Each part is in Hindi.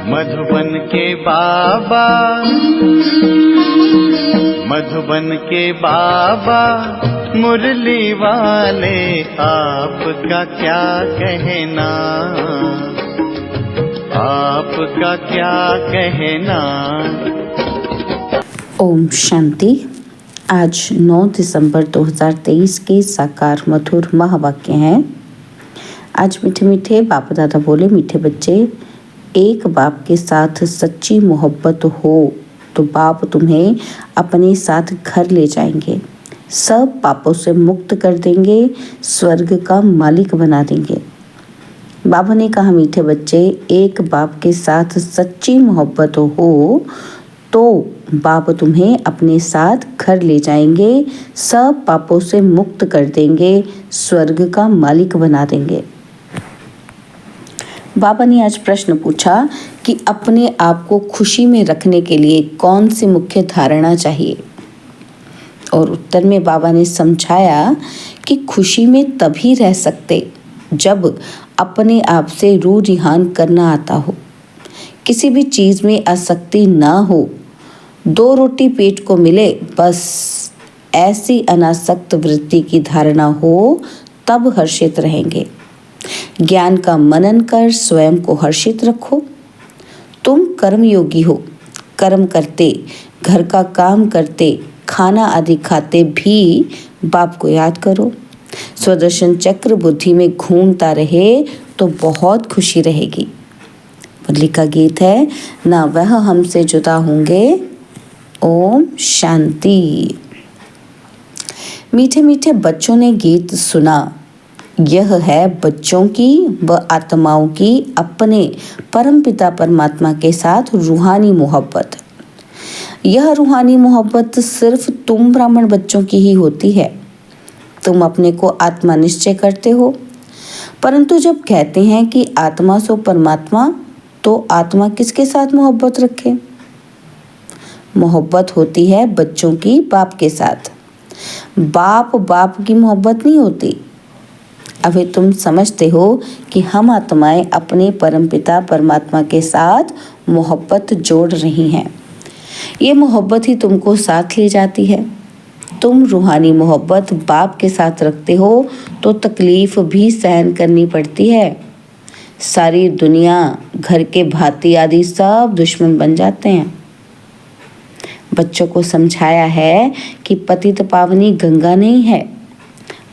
मधुबन के बाबा, मधुबन के बाबा मुरली वाले, आपका क्या कहना, आपका क्या कहना। ओम शांति। आज 9 दिसंबर 2023 के साकार मधुर महावाक्य हैं। आज मीठे मीठे बाप दादा बोले, मीठे बच्चे, एक बाप के साथ सच्ची मोहब्बत हो तो बाप तुम्हें अपने साथ घर ले जाएंगे, सब पापों से मुक्त कर देंगे, स्वर्ग का मालिक बना देंगे। बाबा ने कहा, मीठे बच्चे, एक बाप के साथ सच्ची मोहब्बत हो तो बाप तुम्हें अपने साथ घर ले जाएंगे, सब पापों से मुक्त कर देंगे, स्वर्ग का मालिक बना देंगे। बाबा ने आज प्रश्न पूछा कि अपने आप को खुशी में रखने के लिए कौन सी मुख्य धारणा चाहिए, और उत्तर में बाबा ने समझाया कि खुशी में तभी रह सकते जब अपने आप से रूह रिहान करना आता हो, किसी भी चीज़ में आसक्ति ना हो, 2 रोटी पेट को मिले बस, ऐसी अनासक्त वृत्ति की धारणा हो, तब हर्षित रहेंगे। ज्ञान का मनन कर स्वयं को हर्षित रखो। तुम कर्मयोगी हो, कर्म करते, घर का काम करते, खाना आदि खाते भी बाप को याद करो। स्वदर्शन चक्र बुद्धि में घूमता रहे तो बहुत खुशी रहेगी। मुरली का गीत है, ना वह हमसे जुदा होंगे। ओम शांति। मीठे मीठे बच्चों ने गीत सुना। यह है बच्चों की व आत्माओं की अपने परमपिता परमात्मा के साथ रूहानी मोहब्बत। यह रूहानी मोहब्बत सिर्फ तुम ब्राह्मण बच्चों की ही होती है। तुम अपने को आत्मा निश्चय करते हो, परंतु जब कहते हैं कि आत्मा सो परमात्मा, तो आत्मा किसके साथ मोहब्बत रखे? मोहब्बत होती है बच्चों की बाप के साथ। बाप की मोहब्बत नहीं होती। अभी तुम समझते हो कि हम आत्माएं अपने परमपिता परमात्मा के साथ मोहब्बत जोड़ रही हैं। ये मोहब्बत ही तुमको साथ ले जाती है। तुम रूहानी मोहब्बत बाप के साथ रखते हो तो तकलीफ भी सहन करनी पड़ती है। सारी दुनिया, घर के भाती आदि सब दुश्मन बन जाते हैं। बच्चों को समझाया है कि पतित पावनी गंगा नहीं है।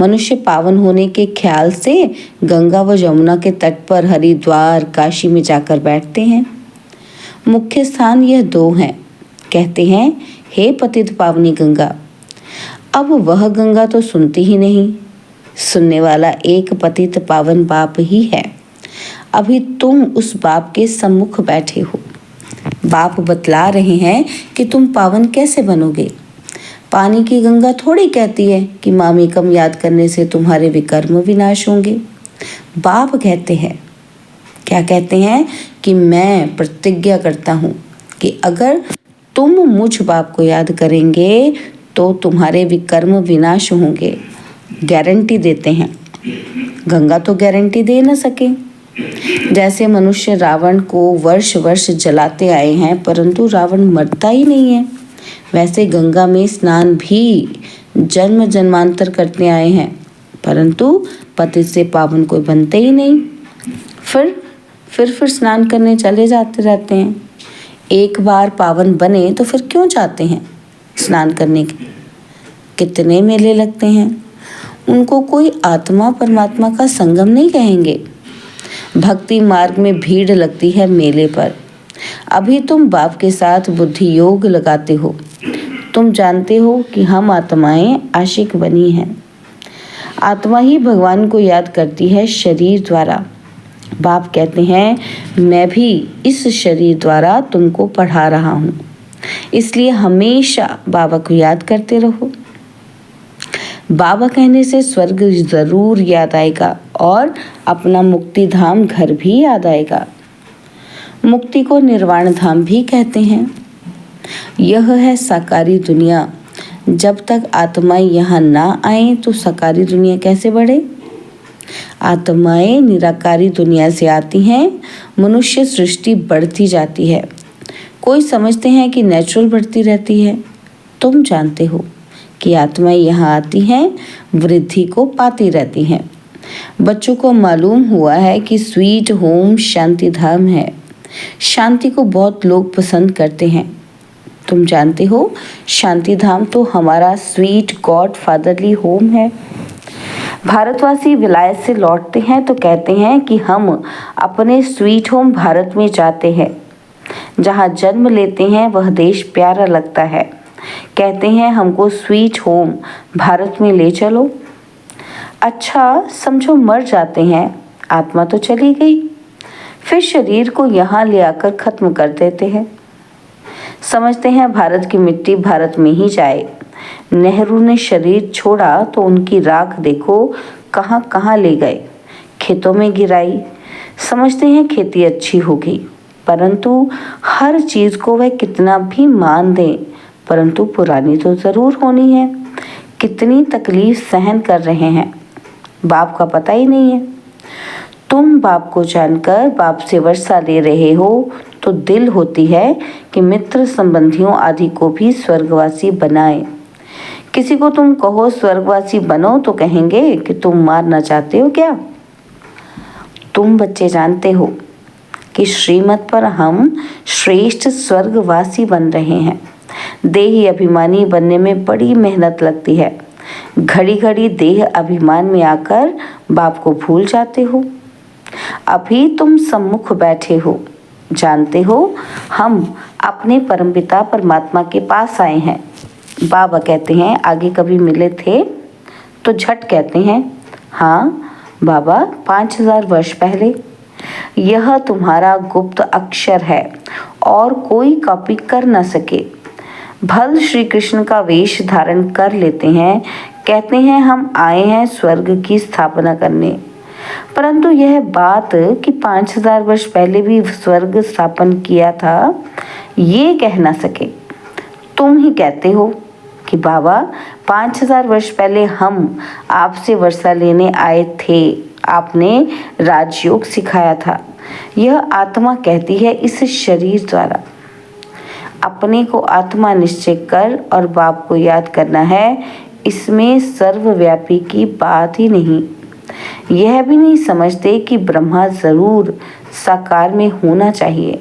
मनुष्य पावन होने के ख्याल से गंगा व यमुना के तट पर हरिद्वार काशी में जाकर बैठते हैं। मुख्य स्थान यह 2 हैं। कहते हैं, हे पतित पावनी गंगा। अब वह गंगा तो सुनती ही नहीं। सुनने वाला एक पतित पावन बाप ही है। अभी तुम उस बाप के सम्मुख बैठे हो। बाप बतला रहे हैं कि तुम पावन कैसे बनोगे। पानी की गंगा थोड़ी कहती है कि मामेकम याद करने से तुम्हारे विकर्म विनाश होंगे। बाप कहते हैं, क्या कहते हैं कि मैं प्रतिज्ञा करता हूँ कि अगर तुम मुझ बाप को याद करेंगे तो तुम्हारे विकर्म विनाश होंगे। गारंटी देते हैं। गंगा तो गारंटी दे न सके। जैसे मनुष्य रावण को वर्ष वर्ष जलाते आए हैं, परंतु रावण मरता ही नहीं है, वैसे गंगा में स्नान भी जन्म जन्मांतर करते आए हैं, परंतु पतित से पावन कोई बनते ही नहीं। फिर स्नान करने चले जाते रहते हैं। एक बार पावन बने तो फिर क्यों जाते हैं स्नान करने के? कितने मेले लगते हैं। उनको कोई आत्मा परमात्मा का संगम नहीं कहेंगे। भक्ति मार्ग में भीड़ लगती है मेले पर। अभी तुम बाप के साथ बुद्धि योग लगाते हो। तुम जानते हो कि हम आत्माएं आशिक बनी हैं। आत्मा ही भगवान को याद करती है शरीर द्वारा। बाप कहते हैं, मैं भी इस शरीर द्वारा तुमको पढ़ा रहा हूँ, इसलिए हमेशा बाबा को याद करते रहो। बाबा कहने से स्वर्ग जरूर याद आएगा और अपना मुक्ति धाम घर भी याद आएगा। मुक्ति को निर्वाण धाम भी कहते हैं। यह है साकारी दुनिया। जब तक आत्माएं यहाँ ना आए तो साकारी दुनिया कैसे बढ़े? आत्माएं निराकारी दुनिया से आती हैं, मनुष्य सृष्टि बढ़ती जाती है। कोई समझते हैं कि नेचुरल बढ़ती रहती है। तुम जानते हो कि आत्माएं यहाँ आती हैं, वृद्धि को पाती रहती हैं। बच्चों को मालूम हुआ है कि स्वीट होम शांति धाम है। शांति को बहुत लोग पसंद करते हैं। तुम जानते हो, शांति धाम तो हमारा स्वीट गॉड फादरली होम है। भारतवासी विलायत से लौटते हैं तो कहते हैं कि हम अपने स्वीट होम भारत में जाते हैं। जहाँ जन्म लेते हैं वह देश प्यारा लगता है। कहते हैं हमको स्वीट होम भारत में ले चलो। अच्छा, समझो मर जाते हैं, आत्मा तो चली गई, फिर शरीर को यहाँ ले आकर खत्म कर देते हैं। समझते हैं भारत की मिट्टी भारत में ही जाए। नेहरू ने शरीर छोड़ा तो उनकी राख देखो कहाँ कहाँ ले गए, खेतों में गिराई। समझते हैं खेती अच्छी होगी, परंतु हर चीज़ को वह कितना भी मान दें, परंतु पुरानी तो ज़रूर होनी है। कितनी तकलीफ सहन कर रहे हैं, बाप का पता ही नहीं है। तुम बाप को जानकर बाप से वर्षा ले रहे हो तो दिल होती है कि मित्र संबंधियों आदि को भी स्वर्गवासी बनाए। किसी को तुम कहो स्वर्गवासी बनो तो कहेंगे कि तुम मारना चाहते हो क्या। तुम बच्चे जानते हो कि श्रीमत पर हम श्रेष्ठ स्वर्गवासी बन रहे हैं। देही अभिमानी बनने में बड़ी मेहनत लगती है। घड़ी घड़ी देह अभिमान में आकर बाप को भूल जाते हो। अभी तुम सम्मुख बैठे हो, जानते हो हम अपने परमपिता परमात्मा के पास आए हैं। बाबा कहते हैं आगे कभी मिले थे, तो झट कहते हैं हाँ बाबा 5000 वर्ष पहले। यह तुम्हारा गुप्त अक्षर है और कोई कॉपी कर न सके। भल श्री कृष्ण का वेश धारण कर लेते हैं, कहते हैं हम आए हैं स्वर्ग की स्थापना करने, परंतु यह बात कि 5000 वर्ष पहले भी स्वर्ग स्थापन किया था, ये कह ना सके। तुम ही कहते हो कि बाबा 5000 वर्ष पहले हम आपसे वर्षा लेने आए थे, आपने राजयोग सिखाया था। यह आत्मा कहती है इस शरीर द्वारा। अपने को आत्मा निश्चय कर और बाप को याद करना है, इसमें सर्वव्यापी की बात ही नहीं। यह भी नहीं समझते कि ब्रह्मा जरूर साकार में होना चाहिए,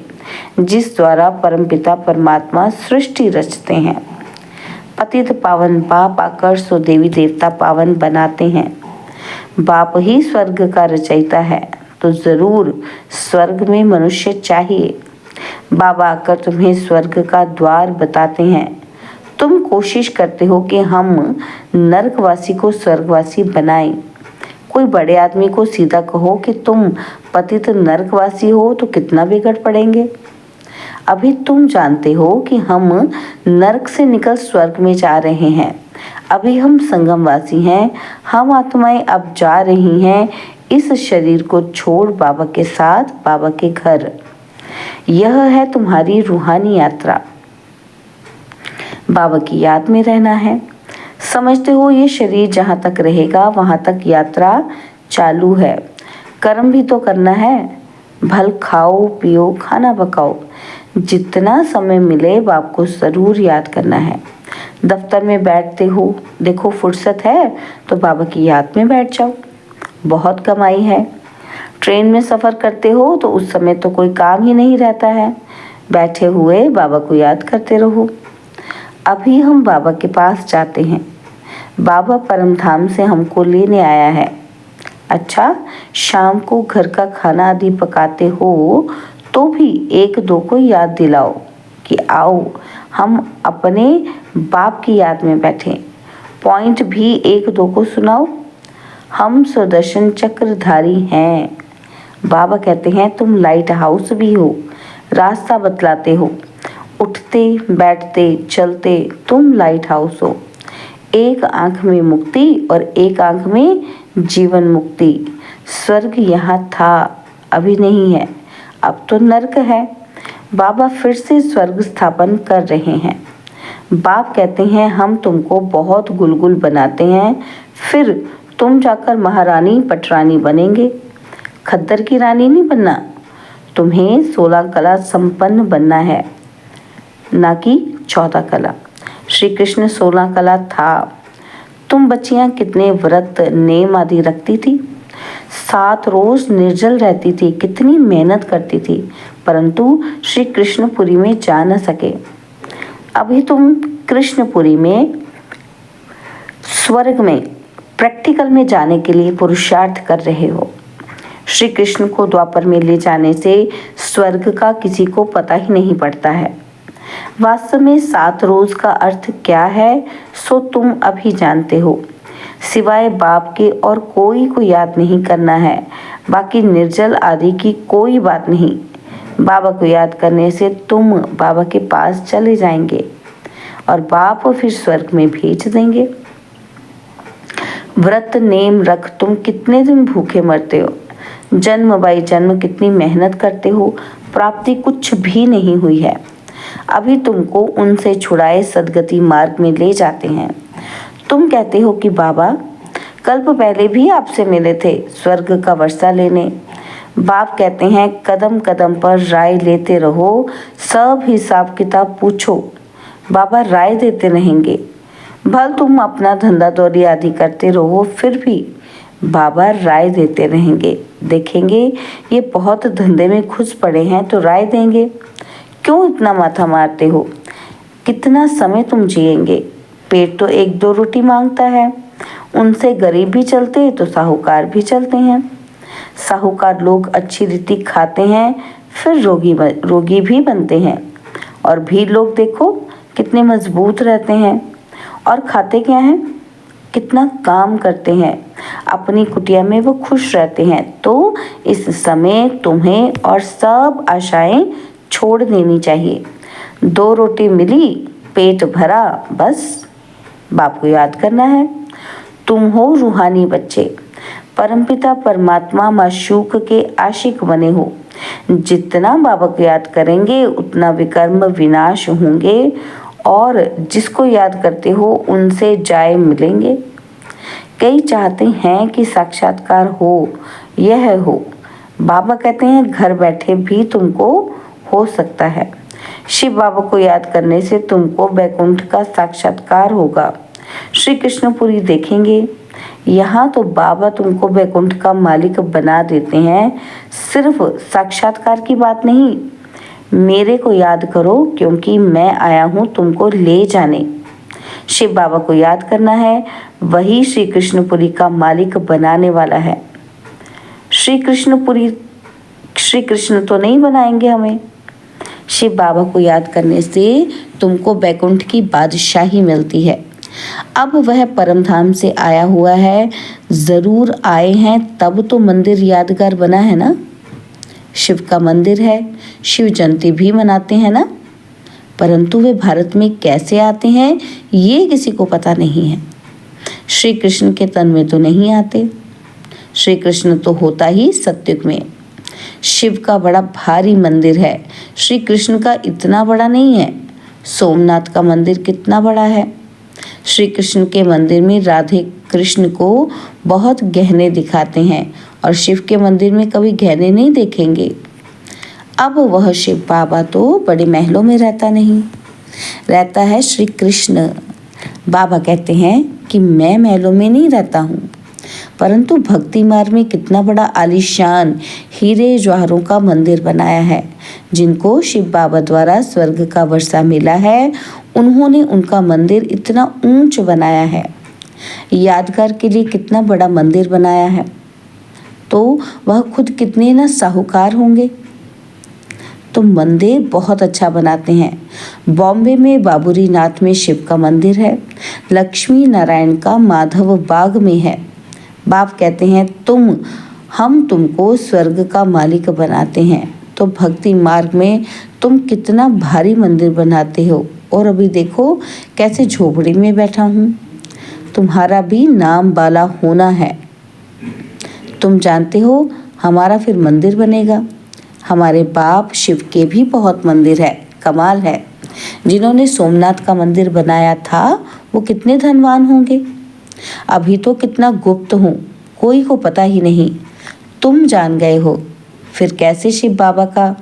जिस द्वारा परमपिता परमात्मा सृष्टि रचते हैं। पतित पावन बाप आकर सो देवी देवता पावन बनाते हैं। बाप ही स्वर्ग का रचयिता है, तो जरूर स्वर्ग में मनुष्य चाहिए। बाबा आकर तुम्हें स्वर्ग का द्वार बताते हैं। तुम कोशिश करते हो कि हम नरकवासी को स्वर्गवासी बनाएं। कोई बड़े आदमी को सीधा कहो कि तुम पतित नरकवासी हो तो कितना बिगड़ पड़ेंगे। अभी तुम जानते हो कि हम नरक से निकल स्वर्ग में जा रहे हैं। अभी हम संगमवासी हैं। हम आत्माएं अब जा रही हैं इस शरीर को छोड़ बाबा के साथ बाबा के घर। यह है तुम्हारी रूहानी यात्रा। बाबा की याद में रहना है। समझते हो ये शरीर जहाँ तक रहेगा वहाँ तक यात्रा चालू है। कर्म भी तो करना है। भल खाओ पियो खाना पकाओ, जितना समय मिले बाप को ज़रूर याद करना है। दफ्तर में बैठते हो, देखो फुर्सत है तो बाबा की याद में बैठ जाओ, बहुत कमाई है। ट्रेन में सफ़र करते हो तो उस समय तो कोई काम ही नहीं रहता है, बैठे हुए बाबा को याद करते रहो। अभी हम बाबा के पास जाते हैं। बाबा परम धाम से हमको लेने आया है। अच्छा, शाम को घर का खाना आदि पकाते हो तो भी एक दो को याद दिलाओ कि आओ हम अपने बाप की याद में बैठें। पॉइंट भी एक दो को सुनाओ। हम सुदर्शन चक्रधारी हैं। बाबा कहते हैं तुम लाइट हाउस भी हो, रास्ता बतलाते हो। उठते बैठते चलते तुम लाइट हाउस हो। एक आंख में मुक्ति और एक आंख में जीवन मुक्ति। स्वर्ग यहाँ था, अभी नहीं है, अब तो नरक है। बाबा फिर से स्वर्ग स्थापन कर रहे हैं। बाप कहते हैं हम तुमको बहुत गुलगुल बनाते हैं, फिर तुम जाकर महारानी पटरानी बनेंगे, खद्दर की रानी नहीं बनना। तुम्हें 16 कला संपन्न बनना है, ना कि 14 कला। श्री कृष्ण 16 कला था। तुम बच्चियां कितने व्रत नेम आदि रखती थी, 7 रोज निर्जल रहती थी, कितनी मेहनत करती थी, परंतु श्री कृष्णपुरी में जा न सके। अभी तुम कृष्णपुरी में, स्वर्ग में, प्रैक्टिकल में जाने के लिए पुरुषार्थ कर रहे हो। श्री कृष्ण को द्वापर में ले जाने से स्वर्ग का किसी को पता ही नहीं पड़ता है। वास्तव में 7 रोज का अर्थ क्या है सो तुम अभी जानते हो। सिवाय बाप के और कोई को याद नहीं करना है, बाकी निर्जल आदि की कोई बात नहीं। बाबा को याद करने से तुम बाबा के पास चले जाएंगे और बाप फिर स्वर्ग में भेज देंगे। व्रत नेम रख तुम कितने दिन भूखे मरते हो, जन्म बाई जन्म कितनी मेहनत करते हो, प्राप्ति कुछ भी नहीं हुई है। अभी तुमको उनसे छुड़ाए सदगति मार्ग में ले जाते हैं। तुम कहते हो कि बाबा कल्प पहले भी आपसे मिले थे स्वर्ग का वर्षा लेने। बाप कहते हैं कदम कदम पर राय लेते रहो, सब हिसाब किताब पूछो, बाबा राय देते रहेंगे। भल तुम अपना धंधा दौरी आदि करते रहो, फिर भी बाबा राय देते रहेंगे। देखेंगे ये बहुत धंधे में घुस पड़े हैं तो राय देंगे। क्यों इतना माथा मारते हो, कितना समय तुम जिएंगे, पेट तो 1-2 रोटी मांगता है। उनसे गरीब भी चलते तो साहूकार भी चलते हैं। साहूकार लोग अच्छी रीति खाते हैं फिर रोगी भी बनते हैं, और भीड़ लोग देखो कितने मजबूत रहते हैं और खाते क्या हैं, कितना काम करते हैं। अपनी कुटिया में वो खुश रहते हैं। तो इस समय तुम्हें और सब आशाएं छोड़ देनी चाहिए। 2 रोटी मिली, पेट भरा, बस बाप को याद करना है। तुम हो रूहानी बच्चे, परमपिता परमात्मा माशूक के आशिक बने हो। जितना बाबा को याद करेंगे उतना विकर्म विनाश होंगे, और जिसको याद करते हो उनसे जाए मिलेंगे। कई चाहते हैं कि साक्षात्कार हो, यह हो। बाबा कहते हैं घर बैठे भी तुमको हो सकता है। शिव बाबा को याद करने से तुमको वैकुंठ का साक्षात्कार होगा। श्री कृष्णपुरी देखेंगे। यहाँ तो बाबा तुमको वैकुंठ का मालिक बना देते हैं। सिर्फ साक्षात्कार की बात नहीं, मेरे को याद करो क्योंकि मैं आया हूँ तुमको ले जाने। शिव बाबा को याद करना है, वही श्री कृष्णपुरी का मालिक बनाने वाला है। श्री कृष्ण तो नहीं बनाएंगे हमें। शिव बाबा को याद करने से तुमको वैकुंठ की बादशाही मिलती है। अब वह परमधाम से आया हुआ है, जरूर आए हैं तब तो मंदिर यादगार बना है ना। शिव का मंदिर है, शिव जयंती भी मनाते हैं ना, परंतु वे भारत में कैसे आते हैं ये किसी को पता नहीं है। श्री कृष्ण के तन में तो नहीं आते। श्री कृष्ण तो होता ही सत्युग में। शिव का बड़ा भारी मंदिर है, श्री कृष्ण का इतना बड़ा नहीं है। सोमनाथ का मंदिर कितना बड़ा है। श्री कृष्ण के मंदिर में राधे कृष्ण को बहुत गहने दिखाते हैं, और शिव के मंदिर में कभी गहने नहीं देखेंगे। अब वह शिव बाबा तो बड़े महलों में रहता नहीं, रहता है श्री कृष्ण। बाबा कहते हैं कि मैं महलों में नहीं रहता हूँ, परंतु भक्ति मार्ग में कितना बड़ा आलीशान हीरे जवाहरों का मंदिर बनाया है। जिनको शिव बाबा द्वारा स्वर्ग का वर्षा मिला है, उन्होंने उनका मंदिर इतना ऊंच बनाया है। यादगार के लिए कितना बड़ा मंदिर बनाया है, तो वह खुद कितने न साहूकार होंगे। तो मंदिर बहुत अच्छा बनाते हैं। बॉम्बे में बाबूरी नाथ में शिव का मंदिर है, लक्ष्मी नारायण का माधव बाग में है। बाप कहते हैं हम तुमको स्वर्ग का मालिक बनाते हैं, तो भक्ति मार्ग में तुम कितना भारी मंदिर बनाते हो, और अभी देखो कैसे झोपड़ी में बैठा हूँ। तुम्हारा भी नाम बाला होना है। तुम जानते हो हमारा फिर मंदिर बनेगा। हमारे बाप शिव के भी बहुत मंदिर है, कमाल है। जिन्होंने सोमनाथ का मंदिर बनाया था वो कितने धनवान होंगे। अभी तो कितना गुप्त हूँ, कोई को पता ही नहीं। तुम जान गए हो, फिर कैसे शिव बाबा का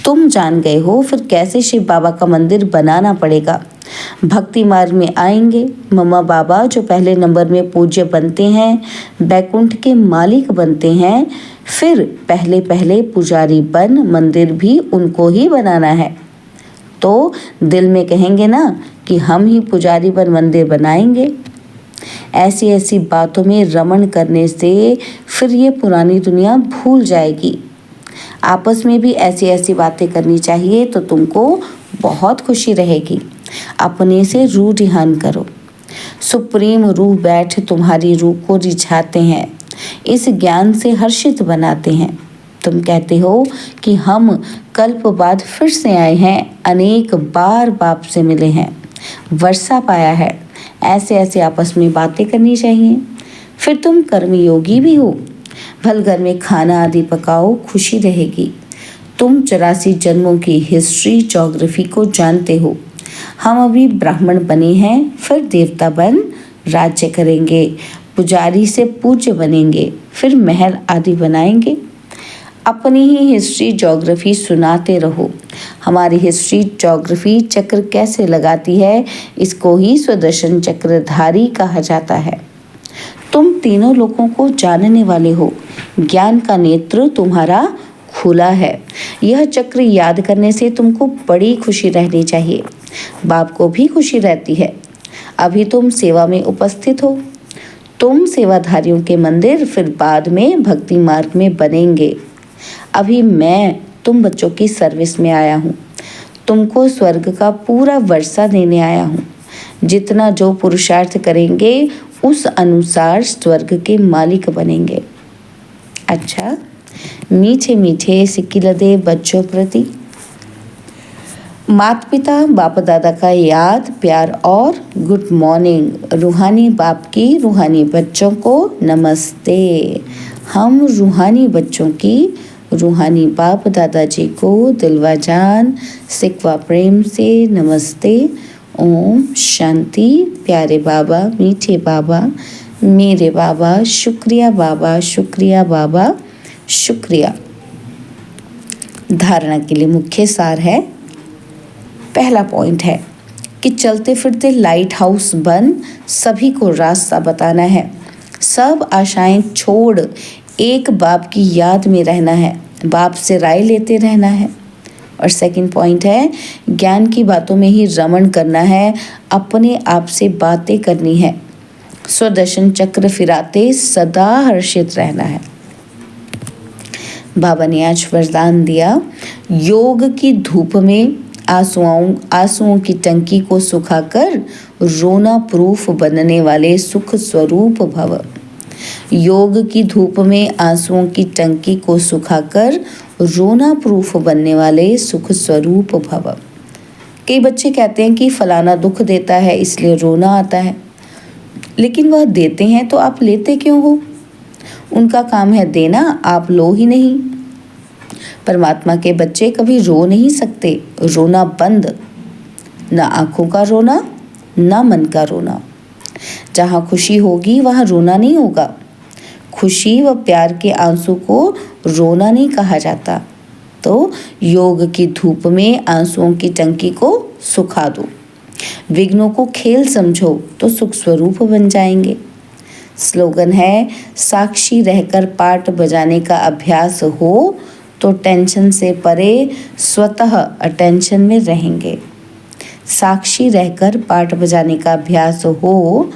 तुम जान गए हो, फिर कैसे शिव बाबा का मंदिर बनाना पड़ेगा। भक्ति मार्ग में आएंगे मम्मा बाबा जो पहले नंबर में पूज्य बनते हैं, बैकुंठ के मालिक बनते हैं, फिर पहले पहले पुजारी बन मंदिर भी उनको ही बनाना है। तो दिल में कहेंगे ना कि हम ही पुजारी बन मंदिर बनाएंगे। ऐसी ऐसी बातों में रमण करने से फिर ये पुरानी दुनिया भूल जाएगी। आपस में भी ऐसी ऐसी बातें करनी चाहिए तो तुमको बहुत खुशी रहेगी। अपने से रूह ध्यान करो। सुप्रीम रूह बैठ तुम्हारी रूह को रिझाते हैं, इस ज्ञान से हर्षित बनाते हैं। तुम कहते हो कि हम कल्प बाद फिर से आए हैं, अनेक बार बाप से मिले हैं, वर्षा पाया है। ऐसे ऐसे आपस में बातें करनी चाहिए। फिर तुम कर्मयोगी भी हो। भल घर में खाना आदि पकाओ, खुशी रहेगी। तुम 84 जन्मों की हिस्ट्री ज्योग्राफी को जानते हो। हम अभी ब्राह्मण बने हैं, फिर देवता बन राज्य करेंगे, पुजारी से पूज्य बनेंगे, फिर महल आदि बनाएंगे। अपनी ही हिस्ट्री ज्योग्राफी सुनाते रहो। हमारी हिस्ट्री ज्योग्राफी चक्र कैसे लगाती है, इसको ही स्वदर्शन चक्रधारी कहा जाता है। तुम तीनों लोगों को जानने वाले हो। ज्ञान का नेत्र तुम्हारा खुला है। यह चक्र याद करने से तुमको बड़ी खुशी रहनी चाहिए। बाप को भी खुशी रहती है। अभी तुम सेवा में उपस्थित हो। तुम सेवाधारियों के मंदिर फिर बाद में भक्ति मार्ग में बनेंगे। अभी मैं तुम बच्चों की सर्विस में आया हूँ। तुमको स्वर्ग का पूरा वर्षा देने आया हूँ। जितना जो पुरुषार्थ करेंगे उस अनुसार स्वर्ग के मालिक बनेंगे। अच्छा, मीठे मीठे सिक्किलदे बच्चों प्रति माता पिता बाप दादा का याद प्यार और गुड मॉर्निंग। रूहानी बाप की रूहानी बच्चों को नमस्ते। हम रूहानी बच्चों की रूहानी बाप दादाजी को दिलवा जान सिकवा प्रेम से नमस्ते। ओम शांति। प्यारे बाबा, मीठे बाबा, मेरे बाबा, शुक्रिया बाबा, शुक्रिया बाबा, शुक्रिया। धारणा के लिए मुख्य सार है। पहला पॉइंट है कि चलते फिरते लाइट हाउस बन सभी को रास्ता बताना है। सब आशाएं छोड़ एक बाप की याद में रहना है, बाप से राय लेते रहना है। और सेकंड पॉइंट है ज्ञान की बातों में ही रमण करना है, अपने आप से बातें करनी है, स्वदर्शन चक्र फिराते सदा हर्षित रहना है। बाबा ने आज वरदान दिया, योग की धूप में आंसुओं की टंकी को सुखाकर रोना प्रूफ बनने वाले सुख स्वरूप भव। योग की धूप में आंसुओं की टंकी को सुखाकर रोना प्रूफ बनने वाले सुख स्वरूप भव। कई बच्चे कहते हैं कि फलाना दुख देता है इसलिए रोना आता है, लेकिन वह देते हैं तो आप लेते क्यों हो? उनका काम है देना, आप लो ही नहीं। परमात्मा के बच्चे कभी रो नहीं सकते, रोना बंद। ना आंखों का रोना, ना मन का रोना। जहाँ खुशी होगी वहाँ रोना नहीं होगा। खुशी व प्यार के आंसू को रोना नहीं कहा जाता। तो योग की धूप में आंसुओं की टंकी को सुखा दो। विघ्नों को खेल समझो तो सुख स्वरूप बन जाएंगे। स्लोगन है, साक्षी रहकर पाठ बजाने का अभ्यास हो तो टेंशन से परे स्वतः अटेंशन में रहेंगे। साक्षी रहकर पाठ बजाने का अभ्यास हो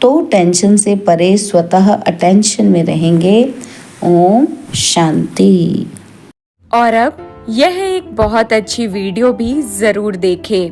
तो टेंशन से परे स्वतः अटेंशन में रहेंगे। ओम शांति। और अब यह एक बहुत अच्छी वीडियो भी जरूर देखें।